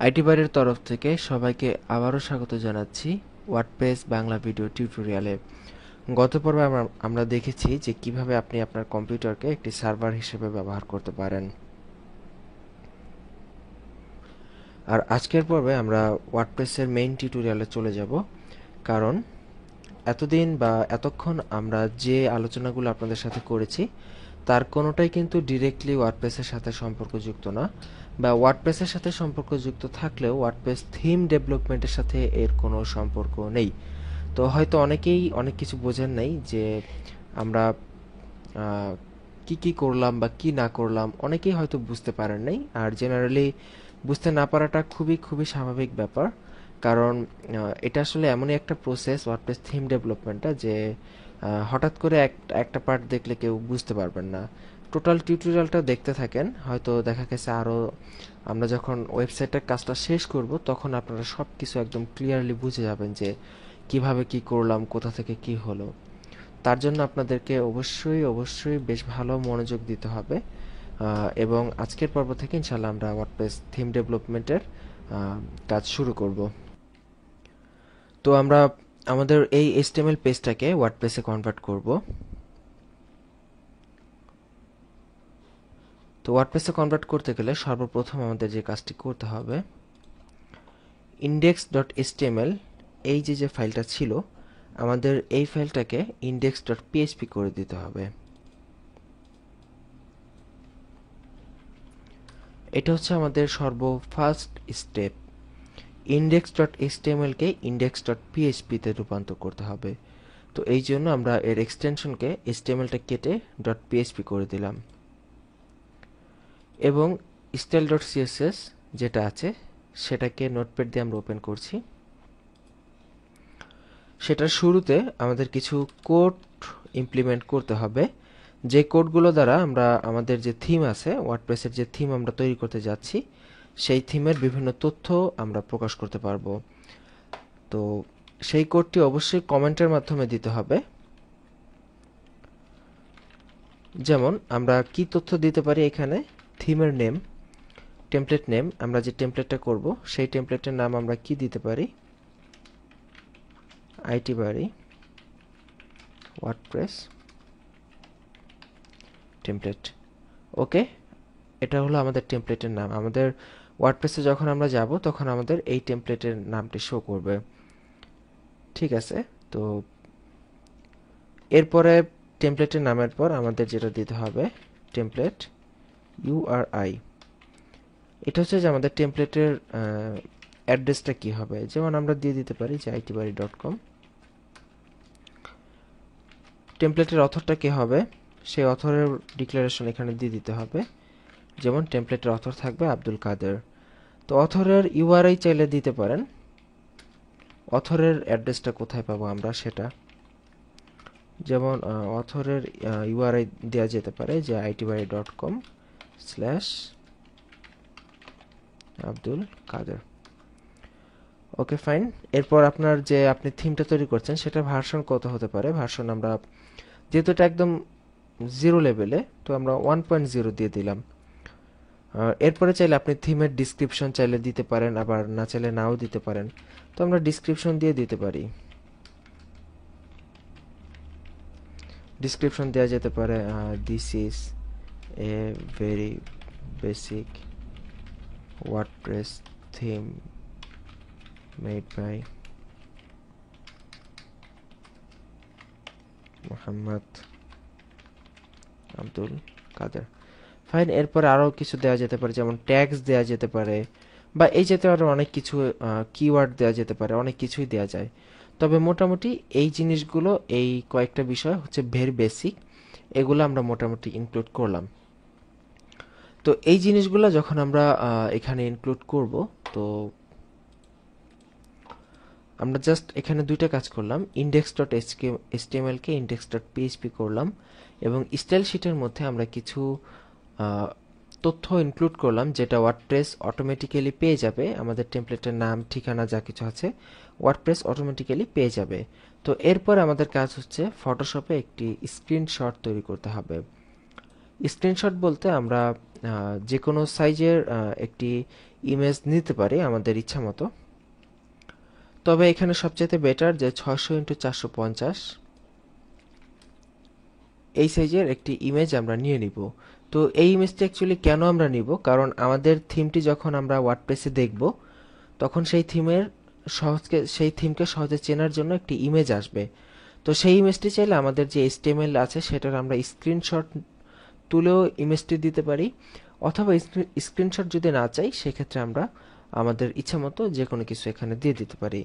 IT বাড়ির তরফ থেকে সবাইকে আবারও স্বাগত জানাচ্ছি ওয়ার্ডপ্রেস বাংলা ভিডিও টিউটোরিয়ালে। গত পর্বে আমরা দেখেছি যে কিভাবে আপনি আপনার কম্পিউটারকে একটি সার্ভার হিসেবে ব্যবহার করতে পারেন। আর আজকের পর্বে আমরা ওয়ার্ডপ্রেসের মেইন টিউটোরিয়ালে চলে যাব, কারণ এতদিন বা এতক্ষণ আমরা যে আলোচনাগুলো আপনাদের সাথে করেছি তার কোনোটাই কিন্তু ডিরেক্টলি ওয়ার্ডপ্রেসের সাথে সম্পর্কযুক্ত না, বা ওয়ার্ডপ্রেসের সাথে সম্পর্কযুক্ত থাকলেও ওয়ার্ডপ্রেস থিম ডেভেলপমেন্টের সাথে এর কোনো সম্পর্ক নেই। তো হয়তো অনেকেই অনেক কিছু বোঝেন নাই যে আমরা কি কি করলাম বা কি না করলাম, অনেকেই হয়তো বুঝতে পারেন নাই। আর জেনারেলি বুঝতে না পারাটা খুবই খুবই স্বাভাবিক ব্যাপার, কারণ এটা আসলে এমনই একটা প্রসেস ওয়ার্ডপ্রেস থিম ডেভেলপমেন্টটা যে হঠাৎ করে একটা পার্ট দেখলে কেউ বুঝতে পারবেন না। টোটাল টিউটোরিয়ালটা দেখতে থাকেন, হয়তো দেখা গেছে আরও আমরা যখন ওয়েবসাইটের কাজটা শেষ করব তখন আপনারা সব কিছু একদম ক্লিয়ারলি বুঝে যাবেন যে কিভাবে কি করলাম, কোথা থেকে কি হলো। তার জন্য আপনাদেরকে অবশ্যই অবশ্যই বেশ ভালো মনোযোগ দিতে হবে, এবং আজকের পর্ব থেকে ইনশাল্লাহ আমরা ওয়ার্ডপ্রেস থিম ডেভেলপমেন্টের কাজ শুরু করব। তো আমরা আমাদের এই HTML পেজটাকে ওয়ার্ডপ্রেসে কনভার্ট করব। তো ওয়ার্ডপ্রেসে কনভার্ট করতে গেলে সর্বপ্রথম আমাদের যে কাজটি করতে হবে, index.html এই যে ফাইলটা ছিল আমাদের এই ফাইলটাকে index.php করে দিতে হবে। এটা হচ্ছে আমাদের ফার্স্ট স্টেপ। index.html কে index.php তে রূপান্তর করতে হবে। তো এই জন্য আমরা এর এক্সটেনশনকে html-টা কেটে .php করে দিলাম, এবং style.css যেটা আছে সেটাকে নোটপ্যাড দিয়ে আমরা ওপেন করছি। সেটার শুরুতে আমাদের কিছু কোড ইমপ্লিমেন্ট করতে হবে, যে কোডগুলো দ্বারা আমরা আমাদের যে থিম আছে, ওয়ার্ডপ্রেসের যে থিম আমরা তৈরি করতে যাচ্ছি সেই থিমের বিভিন্ন তথ্য আমরা প্রকাশ করতে পারবো। তো সেই কোডটি অবশ্যই কমেন্টের মাধ্যমে দিতে হবে। যেমন আমরা কি তথ্য দিতে পারি এখানে, থিমের নেম, টেমপ্লেট নেম, আমরা যে টেমপ্লেটটা করব সেই টেমপ্লেটের নাম আমরা কি দিতে পারি, আইটি বাড়ি ওয়ার্ডপ্রেস টেমপ্লেট। ওকে, এটা হলো আমাদের টেমপ্লেটের নাম। আমাদের ওয়ার্ডপ্রেসে যখন আমরা যাব তখন আমাদের এই টেমপ্লেটের নামটি শো করবে। ঠিক আছে, তো এরপরে টেমপ্লেটের নামের পর আমাদের যেটা দিতে হবে টেমপ্লেট URI। এটা হচ্ছে যে আমাদের টেমপ্লেটের অ্যাড্রেসটা কি হবে, যেমন আমরা দিয়ে দিতে পারি যে itbari.com। টেমপ্লেটের অথরটা কে হবে সেই অথরের ডিক্লারেশন এখানে দিয়ে দিতে হবে, যেমন টেমপ্লেটের অথর থাকবে আব্দুল কাদের। তো অথরের URI চাইলে দিতে পারেন, অথরের অ্যাড্রেসটা কোথায় পাবো আমরা সেটা, যেমন অথরের URI দেওয়া যেতে পারে যে itbari.com/আব্দুল কাদের। Okay fine. এরপর আপনার যে আপনি থিমটা তৈরি করছেন সেটা ভার্সন কত হতে পারে, ভার্সন আমরা যেহেতু এটা একদম 0 লেভেলে তো আমরা 1.0 দিয়ে দিলাম। এরপরে চাইলে আপনি থিমের ডিসক্রিপশন চাইলে দিতে পারেন, আবার না চাইলে নাও দিতে পারেন। তো আমরা ডিসক্রিপশন দিয়ে দিতে পারি। ডিসক্রিপশন দেওয়া যেতে পারে this is a very basic WordPress theme made by Mohammad Abdul Kader. Fine. এরপরে আরও কিছু দেওয়া যেতে পারে, যেমন ট্যাগস দেওয়া যেতে পারে, বা এই জাতীয় আরও অনেক কিছু কিওয়ার্ড দেওয়া যেতে পারে, অনেক কিছুই দেওয়া যায়। তবে মোটামুটি এই জিনিসগুলো, এই কয়েকটা বিষয় হচ্ছে ভেরি বেসিক, এগুলো আমরা মোটামুটি ইনক্লুড করলাম। তো এই জিনিসগুলো যখন আমরা এখানে ইনক্লুড করব, তো আমরা জাস্ট এখানে দুইটা কাজ করলাম, index.html কে index.php করলাম, এবং স্টাইল শিটের মধ্যে আমরা কিছু তথ্য ইনক্লুড করলাম যেটা ওয়ার্ডপ্রেস অটোমেটিক্যালি পেয়ে যাবে, আমাদের টেমপ্লেটের নাম, ঠিকানা, যা কিছু আছে ওয়ার্ডপ্রেস অটোমেটিক্যালি পেয়ে যাবে। তো এরপর আমাদের কাজ হচ্ছে ফটোশপে একটি স্ক্রিনশট তৈরি করতে হবে। স্ক্রিনশট বলতে আমরা যে কোনো সাইজের একটি ইমেজ নিতে পারি আমাদের ইচ্ছা মতো। তবে এখানে সবচেয়ে বেটার যে 600x450 এই সাইজের একটি ইমেজ আমরা নিয়ে নিব। তো এই ইমেজটি অ্যাকচুয়ালি কেন আমরা নিব, কারণ আমাদের থিমটি যখন আমরা ওয়ার্ডপ্রেসে দেখব তখন সেই থিমকে সহজে চেনার জন্য একটি ইমেজ আসবে। তো সেই ইমেজটি চাইলে আমাদের যে HTML আছে সেটার আমরা স্ক্রিনশট তুলেও ইমেজটি দিতে পারি, অথবা স্ক্রিনশট যদি না চাই সেক্ষেত্রে আমরা আমাদের ইচ্ছা মতো যে কোনো কিছু এখানে দিয়ে দিতে পারি।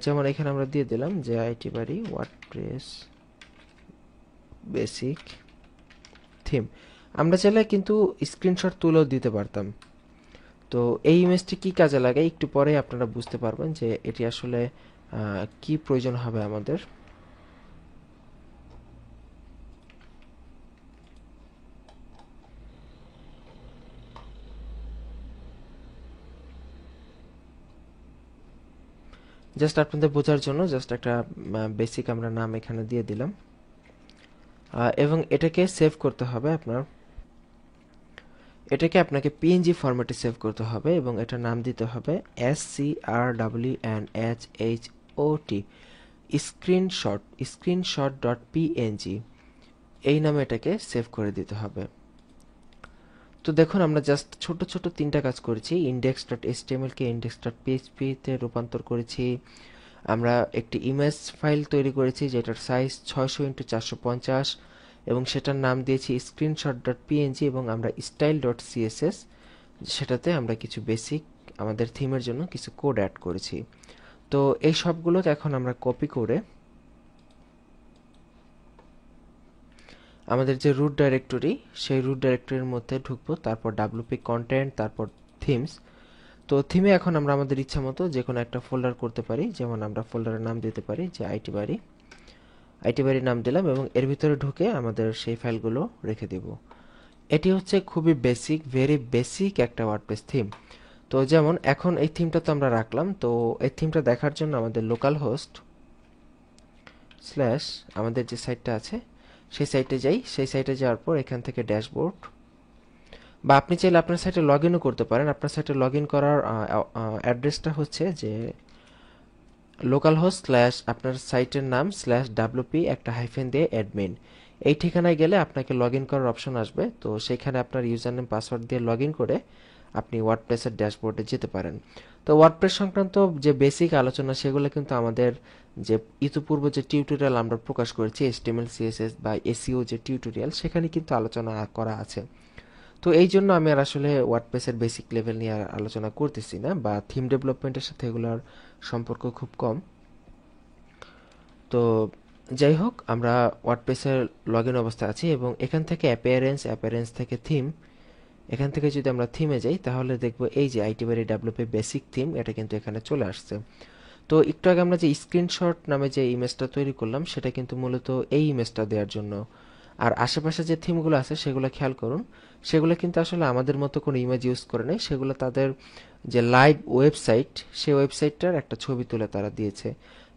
যেমন এখানে আমরা দিয়ে দিলাম যে আইটি বাড়ি ওয়ার্ডপ্রেস বেসিক থিম। আমরা চাইলে কিন্তু স্ক্রিনশট তুলেও দিতে পারতাম। তো এই ইমেজটি কি কাজে লাগে একটু পরে আপনারা বুঝতে পারবেন যে এটি আসলে কি প্রয়োজন হবে আমাদের। জাস্ট আপনাদের বোঝার জন্য জাস্ট একটা বেসিক আমরা নাম এখানে দিয়ে দিলাম, এবং এটাকে সেভ করতে হবে আপনাকে পিএনজি ফরম্যাটে সেভ করতে হবে এবং এটার নাম দিতে হবে SCRWNHHOT স্ক্রিনশট ডট পিএনজি, এই নামে এটাকে সেভ করে দিতে হবে। তো দেখুন আমরা জাস্ট ছোট ছোট তিনটা কাজ করেছি। index.html কে index.php তে রূপান্তর করেছি। আমরা একটি ইমেজ ফাইল তৈরি করেছি যেটার সাইজ 600x450 এবং সেটার নাম দিয়েছি screenshot.png, এবং আমরা style.css সেটাতে আমরা কিছু বেসিক আমাদের থিমের জন্য কিছু কোড অ্যাড করেছি। তো এই সবগুলোকে এখন আমরা কপি করে আমাদের যে রুট ডাইরেক্টরি সেই রুট ডাইরেক্টরির মধ্যে ঢুকবো, তারপর wp কন্টেন্ট, তারপর থিমস। তো থিমে এখন আমরা আমাদের ইচ্ছা মতো যে কোনো একটা ফোল্ডার করতে পারি, যেমন আমরা ফোল্ডারের নাম দিতে পারি যে আইটি বাড়ি নাম দিলাম এবং এর ভিতরে ঢুকে আমাদের সেই ফাইলগুলো রেখে দেব। এটি হচ্ছে খুবই বেসিক, ভেরি বেসিক একটা ওয়ার্ডপ্রেস থিম। তো যেমন এখন এই থিমটা তো আমরা রাখলাম, তো এই থিমটা দেখার জন্য আমাদের লোকাল হোস্ট স্ল্যাশ আমাদের যে সাইটটা আছে সেই সাইটে যাই। সেই সাইটে যাওয়ার পর এখান থেকে ড্যাশবোর্ড, বা আপনি চাইলে আপনার সাইটে লগ ইনও করতে পারেন। আপনার সাইটে লগ ইন করার অ্যাড্রেসটা হচ্ছে যে লোকাল হোস্ট স্ল্যাশ আপনার সাইটের নাম স্ল্যাশ wp একটা হাইফেন দিয়ে অ্যাডমিন, এই ঠিকানায় গেলে আপনাকে লগ ইন করার অপশন আসবে। তো সেইখানে আপনার ইউজার নেম পাসওয়ার্ড দিয়ে লগ ইন করে আপনি ওয়ার্ডপ্রেসের ড্যাশবোর্ডে যেতে পারেন। তো ওয়ার্ডপ্রেস সংক্রান্ত যে বেসিক আলোচনা সেগুলো কিন্তু আমাদের যে ইতিপূর্বে যে টিউটোরিয়াল আমরা প্রকাশ করেছি HTML CSS বা এসইও যে টিউটোরিয়াল, সেখানে কিন্তু আলোচনা করা আছে। তো এই জন্য আমি আর আসলে ওয়ার্ডপ্রেসের বেসিক লেভেল নিয়ে আর আলোচনা করতেছি না, বা থিম ডেভেলপমেন্টের সাথে এগুলোর সম্পর্ক খুব কম। তো যাই হোক, আমরা ওয়ার্ডপ্রেসের লগ ইন অবস্থায় আছি এবং এখান থেকে অ্যাপিয়ারেন্স থেকে থিম, এখান থেকে যদি আমরা থিমে যাই তাহলে দেখব এই যে আইটি বাড়ি WP বেসিক থিম, এটা কিন্তু এখানে চলে আসছে। তো একটু আগে আমরা যে স্ক্রিনশট নামে যে ইমেজটা তৈরি করলাম সেটা কিন্তু মূলত এই ইমেজটা দেওয়ার জন্য। আর আশেপাশে যে থিমগুলো আছে সেগুলো খেয়াল করুন, সেগুলো কিন্তু আসলে আমাদের মতো কোনো ইমেজ ইউজ করে নাই, সেগুলো তাদের যে লাইভ ওয়েবসাইট সেই ওয়েবসাইটটার একটা ছবি তুলে তারা দিয়েছে।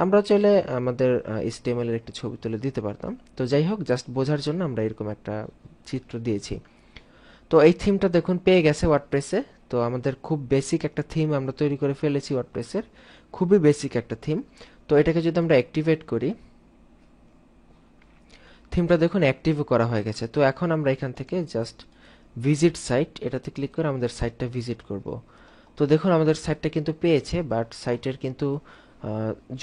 আমরা চাইলে আমাদের HTML এর একটা ছবি তুলে দিতে পারতাম। তো যাই হোক, জাস্ট বোঝার জন্য আমরা এরকম একটা চিত্র দিয়েছি। তো এই থিমটা দেখুন পেয়ে গেছে ওয়ার্ডপ্রেসে। তো আমাদের খুব বেসিক একটা থিম আমরা তৈরি করে ফেলেছি ওয়ার্ডপ্রেসের, খুবই বেসিক একটা থিম। তো এটাকে যদি আমরা অ্যাক্টিভেট করি, থিমটা দেখুন অ্যাক্টিভও করা হয়ে গেছে। তো এখন আমরা এখান থেকে জাস্ট ভিজিট সাইট এটাতে ক্লিক করে আমাদের সাইটটা ভিজিট করব। তো দেখুন আমাদের সাইটটা কিন্তু পেয়েছে, বাট সাইটের কিন্তু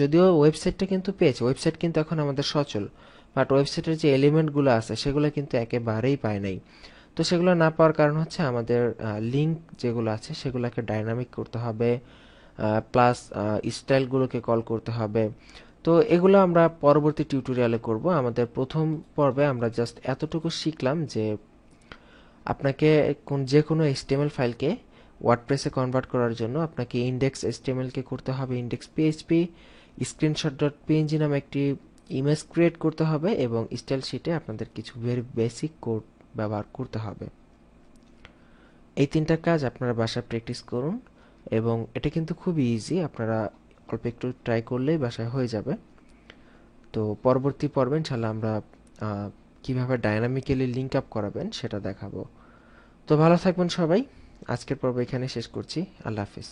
যদিও ওয়েবসাইটটা কিন্তু পেয়েছে, ওয়েবসাইট কিন্তু এখন আমাদের সচল, বাট ওয়েবসাইটের যে এলিমেন্টগুলো আছে সেগুলো কিন্তু একেবারেই পায় নাই। তো সেগুলো না পাওয়ার কারণ হচ্ছে আমাদের লিঙ্ক যেগুলো আছে সেগুলোকে ডাইনামিক করতে হবে, প্লাস স্টাইলগুলোকে কল করতে হবে। তো এগুলো আমরা পরবর্তী টিউটোরিয়ালে করব। আমাদের প্রথম পর্বে আমরা জাস্ট এতটুকু শিখলাম যে আপনাকে যে কোনো HTML ফাইলকে ওয়ার্ডপ্রেসে কনভার্ট করার জন্য আপনাকে index.html কে করতে হবে index.php, screenshot.png নামে একটি ইমেজ ক্রিয়েট করতে হবে এবং স্টাইল শিটে আপনাদের কিছু ভেরি বেসিক কোড ব্যবহার করতে হবে। এই তিনটা কাজ আপনারা বাসায় প্র্যাকটিস করুন এবং এটা কিন্তু খুবই ইজি, আপনারা অল্প একটু ট্রাই করলেই বাসায় হয়ে যাবে। তো পরবর্তী পর্বে ইনশাল্লাহ আমরা কিভাবে ডায়নামিক্যালি লিঙ্ক আপ করাবেন সেটা দেখাবো। তো ভালো থাকবেন সবাই। আজকের পর্ব এখানে শেষ করছি। আল্লাহ হাফিজ।